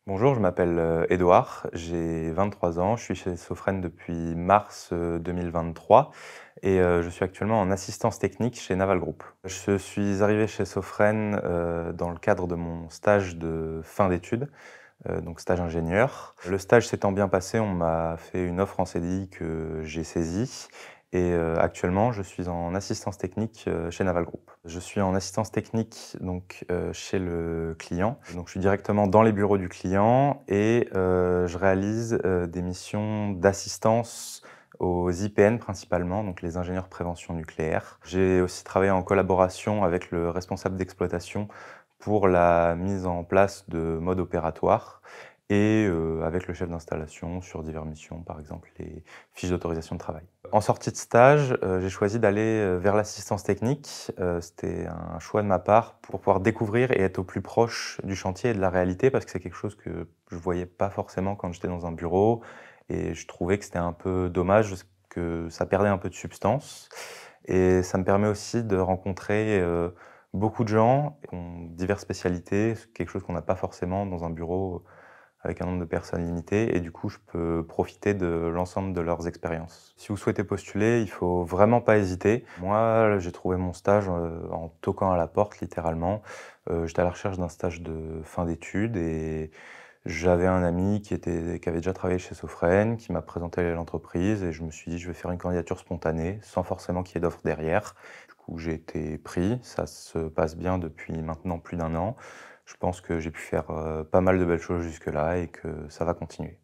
Bonjour, je m'appelle Édouard, j'ai 23 ans, je suis chez Sofren depuis mars 2023 et je suis actuellement en assistance technique chez Naval Group. Je suis arrivé chez Sofren dans le cadre de mon stage de fin d'études, donc stage ingénieur. Le stage s'étant bien passé, on m'a fait une offre en CDI que j'ai saisie et actuellement je suis en assistance technique chez Naval Group. Je suis en assistance technique donc chez le client, donc je suis directement dans les bureaux du client et je réalise des missions d'assistance aux IPN principalement, donc les ingénieurs prévention nucléaire. J'ai aussi travaillé en collaboration avec le responsable d'exploitation pour la mise en place de modes opératoires et avec le chef d'installation sur diverses missions, par exemple les fiches d'autorisation de travail. En sortie de stage, j'ai choisi d'aller vers l'assistance technique. C'était un choix de ma part pour pouvoir découvrir et être au plus proche du chantier et de la réalité parce que c'est quelque chose que je voyais pas forcément quand j'étais dans un bureau et je trouvais que c'était un peu dommage que ça perdait un peu de substance et ça me permet aussi de rencontrer, beaucoup de gens qui ont diverses spécialités, c'est quelque chose qu'on n'a pas forcément dans un bureau avec un nombre de personnes limité et du coup, je peux profiter de l'ensemble de leurs expériences. Si vous souhaitez postuler, il faut vraiment pas hésiter. Moi, j'ai trouvé mon stage, en toquant à la porte littéralement. J'étais à la recherche d'un stage de fin d'études et j'avais un ami qui avait déjà travaillé chez Sofren, qui m'a présenté l'entreprise et je me suis dit: «Je vais faire une candidature spontanée, sans forcément qu'il y ait d'offre derrière». Du coup, j'ai été pris, ça se passe bien depuis maintenant plus d'1 an. Je pense que j'ai pu faire, pas mal de belles choses jusque-là et que ça va continuer.